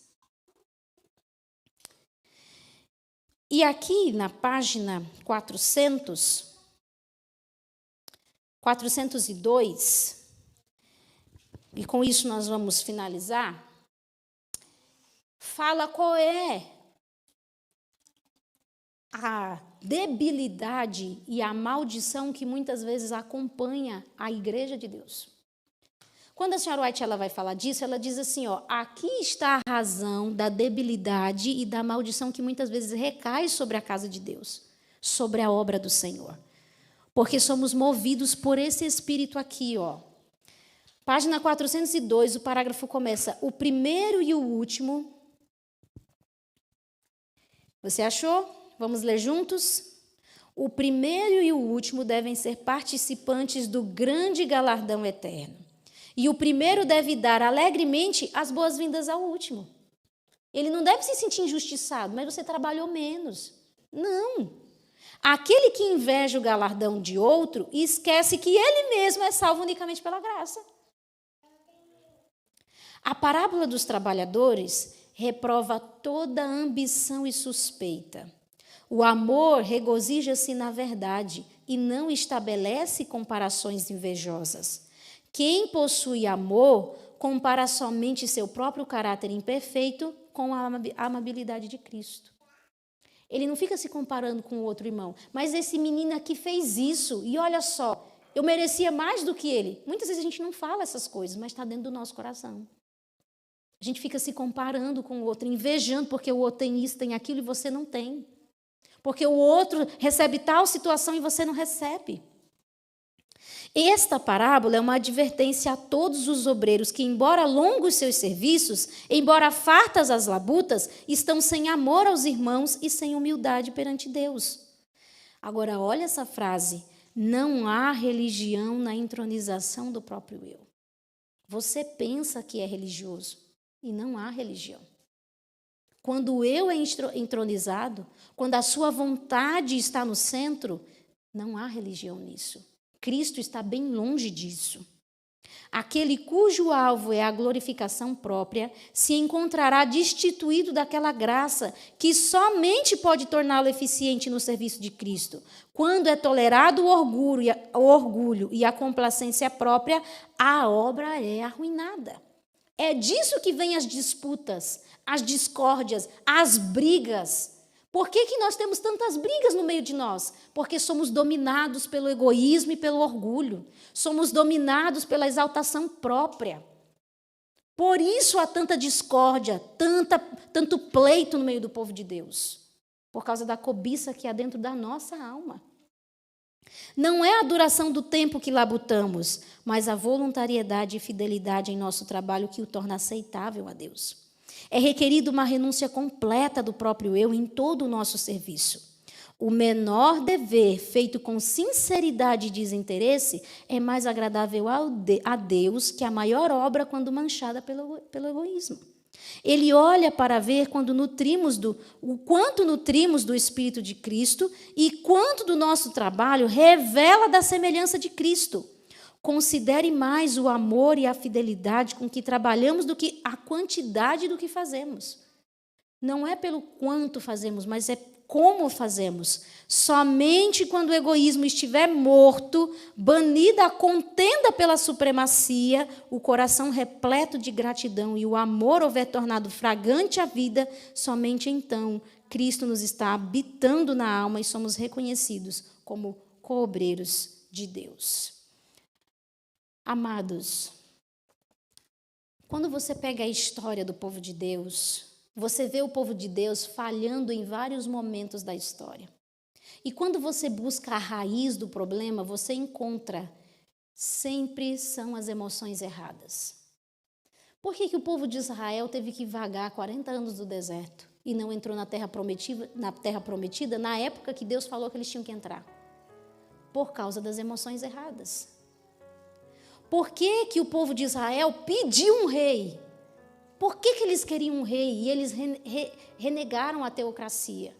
E aqui na página 402, e com isso nós vamos finalizar, fala qual é a debilidade e a maldição que muitas vezes acompanha a igreja de Deus. Quando a senhora White ela vai falar disso, ela diz assim, aqui está a razão da debilidade e da maldição que muitas vezes recai sobre a casa de Deus, sobre a obra do Senhor. Porque somos movidos por esse espírito aqui, Página 402, o parágrafo começa, o primeiro e o último. Você achou? Vamos ler juntos? O primeiro e o último devem ser participantes do grande galardão eterno. E o primeiro deve dar alegremente as boas-vindas ao último. Ele não deve se sentir injustiçado, mas você trabalhou menos. Não. Aquele que inveja o galardão de outro esquece que ele mesmo é salvo unicamente pela graça. A parábola dos trabalhadores reprova toda ambição e suspeita. O amor regozija-se na verdade e não estabelece comparações invejosas. Quem possui amor compara somente seu próprio caráter imperfeito com a amabilidade de Cristo. Ele não fica se comparando com o outro irmão. Mas esse menino aqui fez isso. E olha só, eu merecia mais do que ele. Muitas vezes a gente não fala essas coisas, mas está dentro do nosso coração. A gente fica se comparando com o outro, invejando porque o outro tem isso, tem aquilo e você não tem. Porque o outro recebe tal situação e você não recebe. Esta parábola é uma advertência a todos os obreiros que, embora longos seus serviços, embora fartas as labutas, estão sem amor aos irmãos e sem humildade perante Deus. Agora, olha essa frase: não há religião na entronização do próprio eu. Você pensa que é religioso e não há religião. Quando o eu é entronizado, quando a sua vontade está no centro, não há religião nisso. Cristo está bem longe disso. Aquele cujo alvo é a glorificação própria se encontrará destituído daquela graça que somente pode torná-lo eficiente no serviço de Cristo. Quando é tolerado o orgulho e a complacência própria, a obra é arruinada. É disso que vêm as disputas, as discórdias, as brigas. Por que nós temos tantas brigas no meio de nós? Porque somos dominados pelo egoísmo e pelo orgulho. Somos dominados pela exaltação própria. Por isso há tanta discórdia, tanto pleito no meio do povo de Deus. Por causa da cobiça que há dentro da nossa alma. Não é a duração do tempo que labutamos, mas a voluntariedade e fidelidade em nosso trabalho que o torna aceitável a Deus. É requerido uma renúncia completa do próprio eu em todo o nosso serviço. O menor dever feito com sinceridade e desinteresse é mais agradável a Deus que a maior obra quando manchada pelo egoísmo. Ele olha para ver o quanto nutrimos do Espírito de Cristo e quanto do nosso trabalho revela da semelhança de Cristo. Considere mais o amor e a fidelidade com que trabalhamos do que a quantidade do que fazemos. Não é pelo quanto fazemos, mas é como fazemos. Somente quando o egoísmo estiver morto, banida a contenda pela supremacia, o coração repleto de gratidão e o amor houver tornado fragante a vida, somente então Cristo nos está habitando na alma e somos reconhecidos como co-obreiros de Deus. Amados, quando você pega a história do povo de Deus, você vê o povo de Deus falhando em vários momentos da história. E quando você busca a raiz do problema, você encontra, sempre são as emoções erradas. Por que o povo de Israel teve que vagar 40 anos do deserto e não entrou na terra prometida na época que Deus falou que eles tinham que entrar? Por causa das emoções erradas. Por que o povo de Israel pediu um rei? Por que eles queriam um rei e eles renegaram a teocracia?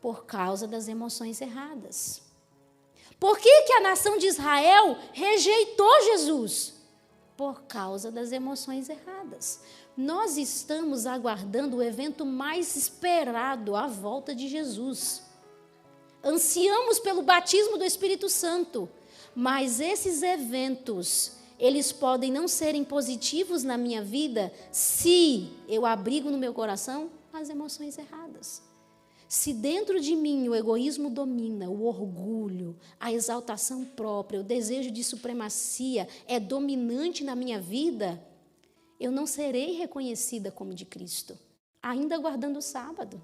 Por causa das emoções erradas. Por que a nação de Israel rejeitou Jesus? Por causa das emoções erradas. Nós estamos aguardando o evento mais esperado, a volta de Jesus. Ansiamos pelo batismo do Espírito Santo. Mas esses eventos, eles podem não serem positivos na minha vida se eu abrigo no meu coração as emoções erradas. Se dentro de mim o egoísmo domina, o orgulho, a exaltação própria, o desejo de supremacia é dominante na minha vida, eu não serei reconhecida como de Cristo, ainda guardando o sábado.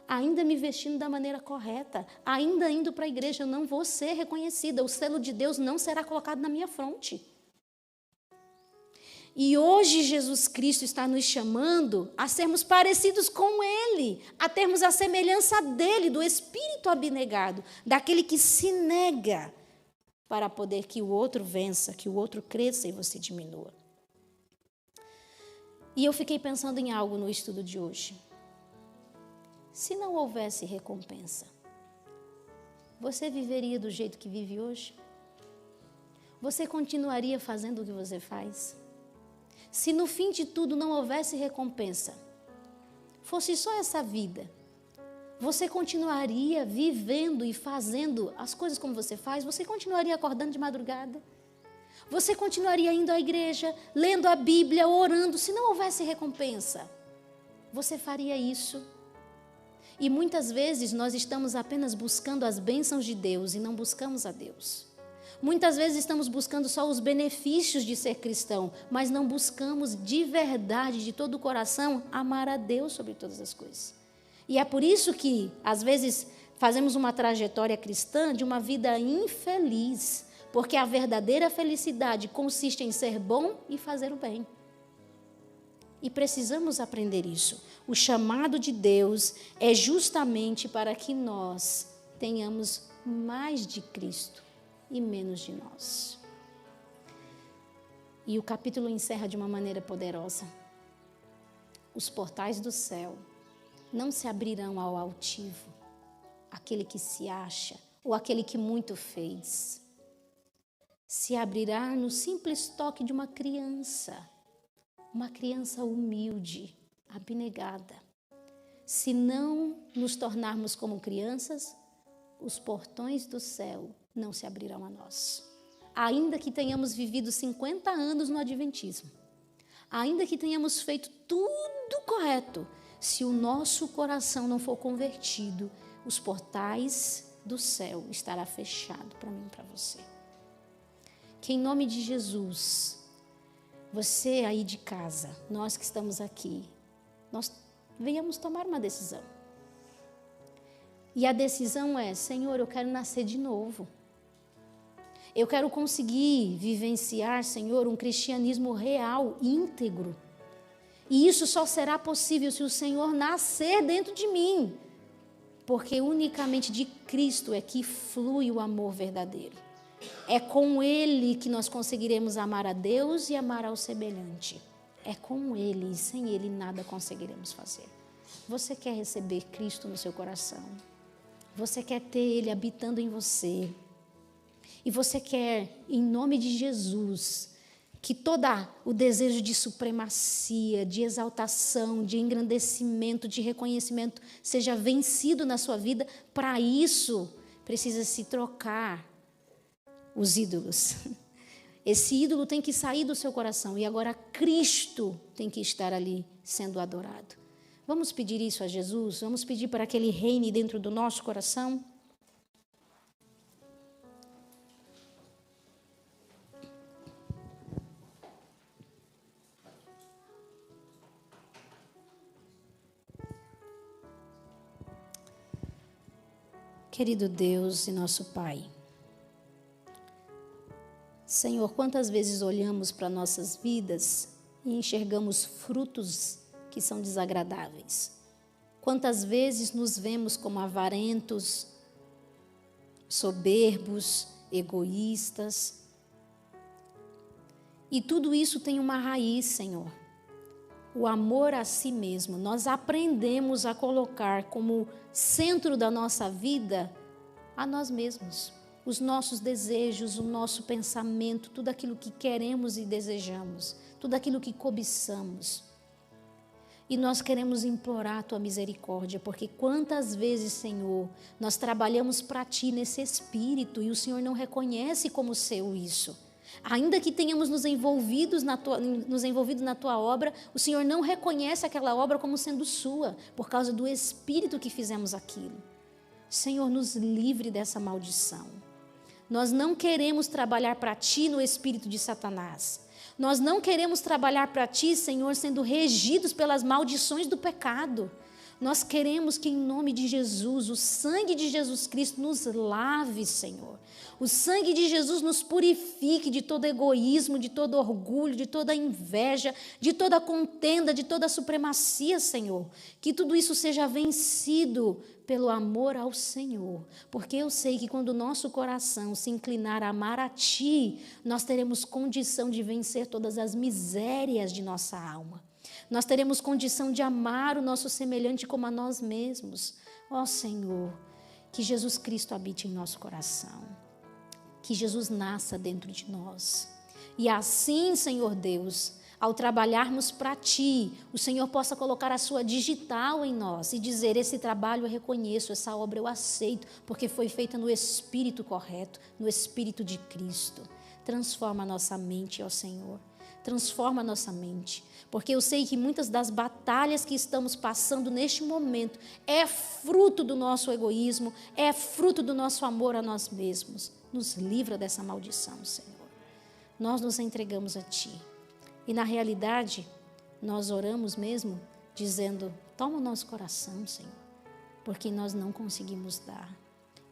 Ainda me vestindo da maneira correta, ainda indo para a igreja, eu não vou ser reconhecida, o selo de Deus não será colocado na minha fronte. E hoje Jesus Cristo está nos chamando a sermos parecidos com Ele, a termos a semelhança dEle, do Espírito abnegado, daquele que se nega para poder que o outro vença, que o outro cresça e você diminua. E eu fiquei pensando em algo no estudo de hoje. Se não houvesse recompensa, você viveria do jeito que vive hoje? Você continuaria fazendo o que você faz? Se no fim de tudo não houvesse recompensa, fosse só essa vida, você continuaria vivendo e fazendo as coisas como você faz? Você continuaria acordando de madrugada? Você continuaria indo à igreja, lendo a Bíblia, orando? Se não houvesse recompensa, você faria isso? E muitas vezes nós estamos apenas buscando as bênçãos de Deus e não buscamos a Deus. Muitas vezes estamos buscando só os benefícios de ser cristão, mas não buscamos de verdade, de todo o coração, amar a Deus sobre todas as coisas. E é por isso que, às vezes, fazemos uma trajetória cristã de uma vida infeliz, porque a verdadeira felicidade consiste em ser bom e fazer o bem. E precisamos aprender isso. O chamado de Deus é justamente para que nós tenhamos mais de Cristo e menos de nós. E o capítulo encerra de uma maneira poderosa. Os portais do céu não se abrirão ao altivo, aquele que se acha ou aquele que muito fez. Se abrirá no simples toque de uma criança humilde, abnegada. Se não nos tornarmos como crianças, os portões do céu não se abrirão a nós. Ainda que tenhamos vivido 50 anos no adventismo, ainda que tenhamos feito tudo correto, se o nosso coração não for convertido, os portais do céu estarão fechados para mim e para você. Que em nome de Jesus, você aí de casa, nós que estamos aqui, nós venhamos tomar uma decisão. E a decisão é: Senhor, eu quero nascer de novo. Eu quero conseguir vivenciar, Senhor, um cristianismo real, íntegro. E isso só será possível se o Senhor nascer dentro de mim. Porque unicamente de Cristo é que flui o amor verdadeiro. É com Ele que nós conseguiremos amar a Deus e amar ao semelhante. É com Ele, e sem Ele nada conseguiremos fazer. Você quer receber Cristo no seu coração? Você quer ter Ele habitando em você? E você quer, em nome de Jesus, que todo o desejo de supremacia, de exaltação, de engrandecimento, de reconhecimento seja vencido na sua vida? Para isso, precisa se trocar os ídolos. Esse ídolo tem que sair do seu coração e agora Cristo tem que estar ali sendo adorado. Vamos pedir isso a Jesus? Vamos pedir para que Ele reine dentro do nosso coração? Querido Deus e nosso Pai, Senhor, quantas vezes olhamos para nossas vidas e enxergamos frutos que são desagradáveis? Quantas vezes nos vemos como avarentos, soberbos, egoístas? E tudo isso tem uma raiz, Senhor. O amor a si mesmo. Nós aprendemos a colocar como centro da nossa vida a nós mesmos. Os nossos desejos, o nosso pensamento, tudo aquilo que queremos e desejamos, tudo aquilo que cobiçamos. E nós queremos implorar a Tua misericórdia, porque quantas vezes, Senhor, nós trabalhamos para Ti nesse espírito e o Senhor não reconhece como seu isso. Ainda que tenhamos nos envolvido na Tua obra, o Senhor não reconhece aquela obra como sendo sua, por causa do espírito que fizemos aquilo. Senhor, nos livre dessa maldição. Nós não queremos trabalhar para Ti no espírito de Satanás. Nós não queremos trabalhar para Ti, Senhor, sendo regidos pelas maldições do pecado. Nós queremos que, em nome de Jesus, o sangue de Jesus Cristo nos lave, Senhor. O sangue de Jesus nos purifique de todo egoísmo, de todo orgulho, de toda inveja, de toda contenda, de toda supremacia, Senhor. Que tudo isso seja vencido pelo amor ao Senhor. Porque eu sei que quando o nosso coração se inclinar a amar a Ti, nós teremos condição de vencer todas as misérias de nossa alma. Nós teremos condição de amar o nosso semelhante como a nós mesmos. Ó Senhor, que Jesus Cristo habite em nosso coração. Que Jesus nasça dentro de nós. E assim, Senhor Deus, ao trabalharmos para Ti, o Senhor possa colocar a Sua digital em nós e dizer: esse trabalho eu reconheço, essa obra eu aceito, porque foi feita no Espírito correto, no Espírito de Cristo. Transforma a nossa mente, ó Senhor. Transforma a nossa mente, porque eu sei que muitas das batalhas que estamos passando neste momento é fruto do nosso egoísmo, é fruto do nosso amor a nós mesmos. Nos livra dessa maldição, Senhor. Nós nos entregamos a Ti. E na realidade, nós oramos mesmo dizendo: toma o nosso coração, Senhor, porque nós não conseguimos dar.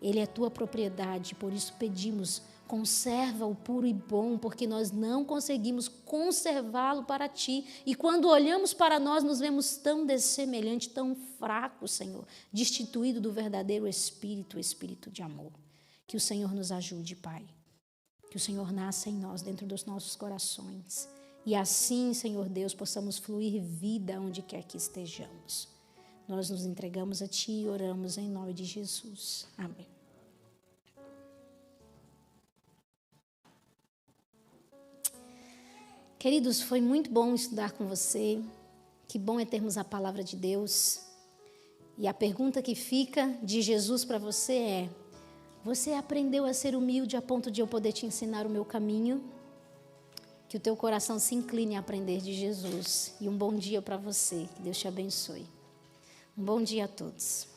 Ele é Tua propriedade, por isso pedimos: conserva-o puro e bom, porque nós não conseguimos conservá-lo para Ti. E quando olhamos para nós, nos vemos tão dessemelhante, tão fraco, Senhor, destituído do verdadeiro Espírito, o Espírito de amor. Que o Senhor nos ajude, Pai. Que o Senhor nasça em nós, dentro dos nossos corações. E assim, Senhor Deus, possamos fluir vida onde quer que estejamos. Nós nos entregamos a Ti e oramos em nome de Jesus. Amém. Queridos, foi muito bom estudar com você. Que bom é termos a palavra de Deus. E a pergunta que fica de Jesus para você é: você aprendeu a ser humilde a ponto de eu poder te ensinar o meu caminho? Que o teu coração se incline a aprender de Jesus. E um bom dia para você. Que Deus te abençoe. Um bom dia a todos.